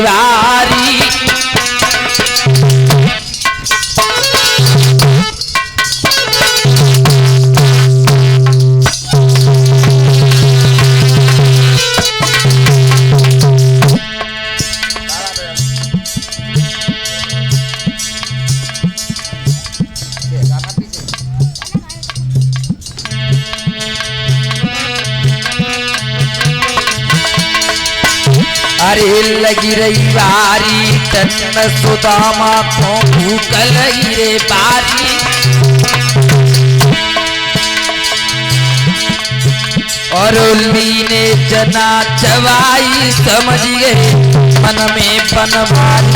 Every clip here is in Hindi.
वारी अरे लगी रही बारी तन में सुदामा को भूख लगी रे बारी और उल्ली ने जना चवाई समझ गए मन में बनवारी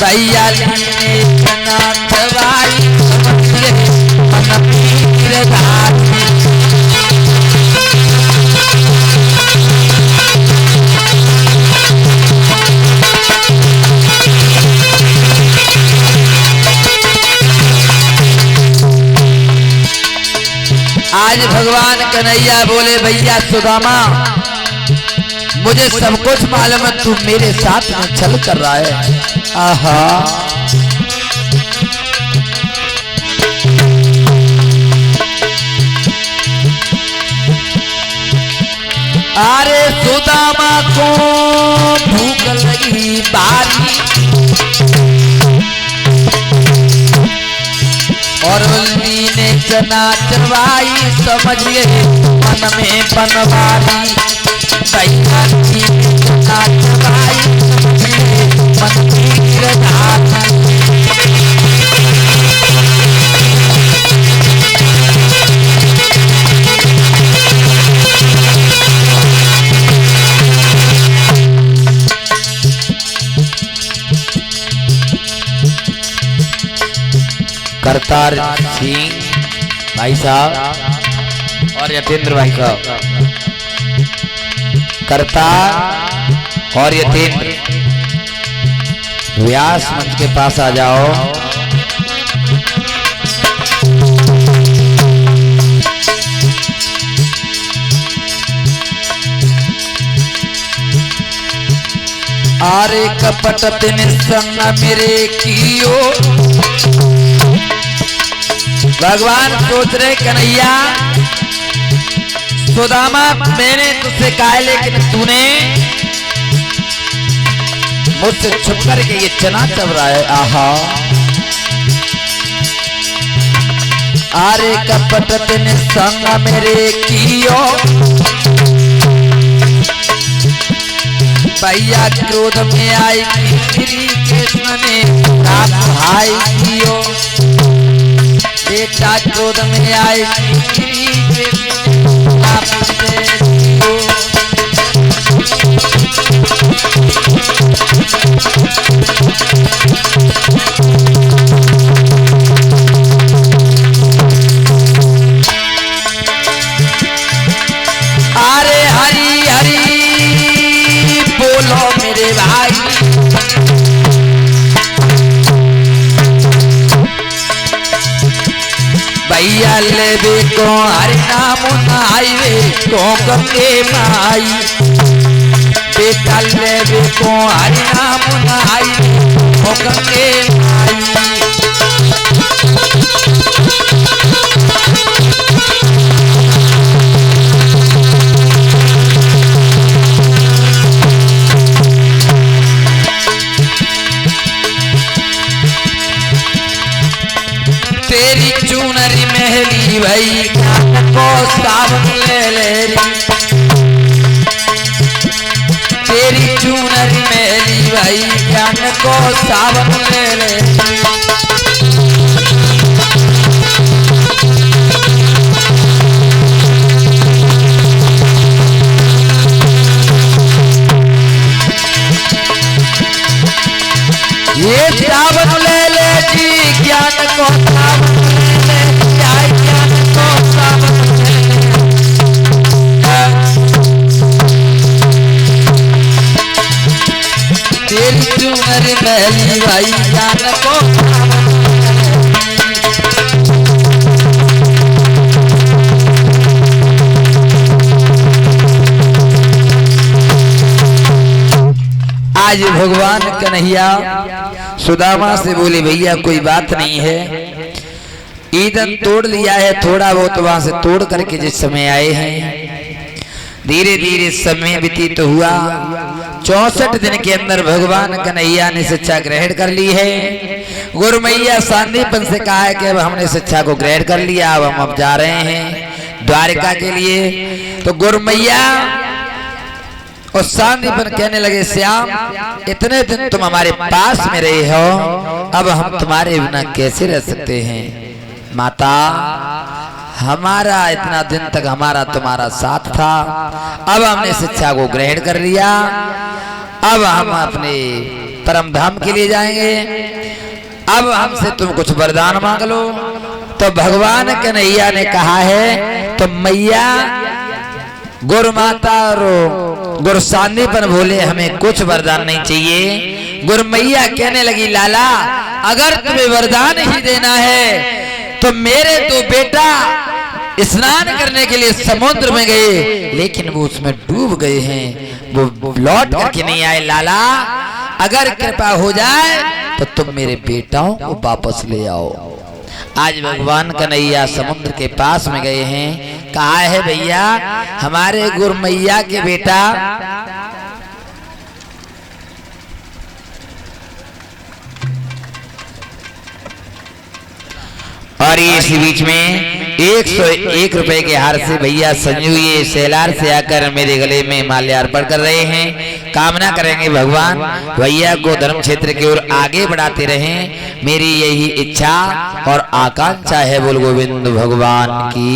भैया ने जना चवाई समझ गए मन में गिरधारी आज भगवान कन्हैया बोले भैया सुदामा मुझे सब कुछ मालूम है तू मेरे साथ में छल कर रहा है। आहा अरे सुदामा को भूख लगी बारी और उल्ली ने जना चरवाई समझ गए मन में बनवारी भैया ने जना चरवाई समझ गए मन में गिरधारी करतार सिंह भाई साहब और यतेंद्र भाई साहब, करतार और यतेंद्र व्यास मंच के पास आ जाओ। आरे कपट तिन संग मेरे कियो भगवान सोच रहे कन्हैया सुदामा मैंने तुझसे कहा लेकिन तूने मुझसे छुप करके ये चना चब रहा है। आहा आरे कपट तिन संग मेरे कियो भैया क्रोध में आई श्री कृष्ण ने भाई कियो बेटा क्रोध में आए अरे हरी हरी बोलो मेरे भाई भैया लेबे को हरि नाम नाइवे को गंगे माई बेटा लेबे को हरि नाम नाइवे को गंगे माई तेरी चूनरी महली भई ज्ञान को सावन ले लेरी तेरी चूनरी महली भई ज्ञान को सावन ले लेरी ये सावन ले ले जी ज्ञान को सावन ले ले ज्ञान को सावन ले ले तेरी चुनरी महली भाई ज्ञान को आज भगवान कन्हैया सुदामा से बोले भैया कोई बात नहीं है, ईंधन तोड़ लिया है, थोड़ा बहुत वहां से तोड़ करके जिस समय आए हैं धीरे धीरे समय व्यतीत हुआ। 64 दिन के अंदर भगवान कन्हैया ने शिक्षा ग्रहण कर ली है। गुरु मैया सांदीपन से कहा है कि अब हमने शिक्षा को ग्रहण कर लिया, अब हम जा रहे हैं द्वारिका के लिए। तो गुरु मैया और सांदीपन कहने लगे श्याम इतने दिन तुम हमारे पास में रहे हो, अब हम तुम्हारे बिना कैसे रह सकते हैं। माता हमारा इतना दिन तक हमारा तुम्हारा साथ था, अब हमने शिक्षा को ग्रहण कर लिया, अब हम अपने परम धाम के लिए जाएंगे, अब हमसे तुम कुछ वरदान मांग लो। तो भगवान कन्हैया ने कहा है तो मैया गुरु माता और गुरु सांदीपन बोले हमें कुछ वरदान नहीं चाहिए। गुरु मैया कहने लगी लाला अगर तुम्हें वरदान ही देना है तो मेरे तो बेटा स्नान करने के लिए समुद्र में गए लेकिन वो उसमें डूब गए हैं, वो लौट करके नहीं आए। लाला अगर कृपा हो जाए तो तुम मेरे बेटाओं को वापस ले आओ। आज भगवान कन्हैया समुद्र के पास में गए हैं, कहा है भैया हमारे गुरु मैया के बेटा और इस बीच में 101 रुपए के हार से भैया संजू ये सेलार से आकर मेरे गले में माल्यार्पण कर रहे हैं। कामना करेंगे भगवान भैया को धर्म क्षेत्र की ओर आगे बढ़ाते रहें, मेरी यही इच्छा और आकांक्षा है। बोल गोविंद भगवान की।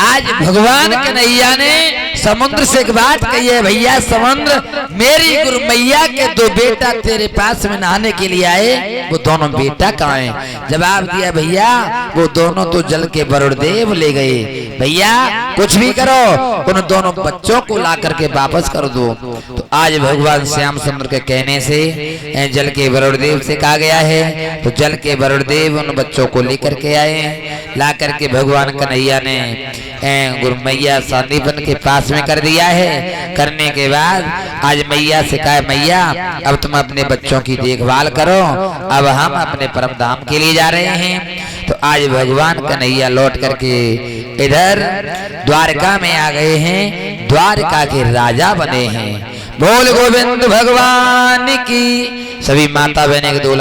आज भगवान कन्हैया ने समुद्र से एक बात कही है, भैया समुद्र मेरी गुरु मैया के दो बेटा तेरे पास में नहाने के लिए आए, वो दोनों बेटा कहाँ हैं। जवाब दिया भैया वो दोनों तो जल के वरुणदेव ले गए, भैया कुछ भी करो उन दोनों बच्चों को ला करके वापस कर दो। तो आज भगवान श्याम सुंदर के कहने से जल के वरुणदेव से कहा गया है, तो जल के वरुणदेव उन बच्चों को लेकर के आए, ला करके भगवान कन्हैया ने गुरु मैया सांदीपन के पास में कर दिया है। करने के बाद आज मैया से कहा मैया अब तुम अपने बच्चों की देखभाल करो, अब हम अपने परम धाम के लिए जा रहे हैं। तो आज भगवान कन्हैया लौट करके इधर द्वारका में आ गए हैं, द्वारका के राजा बने हैं। बोल गोविंद भगवान की। सभी माता बहने के 2 लाइन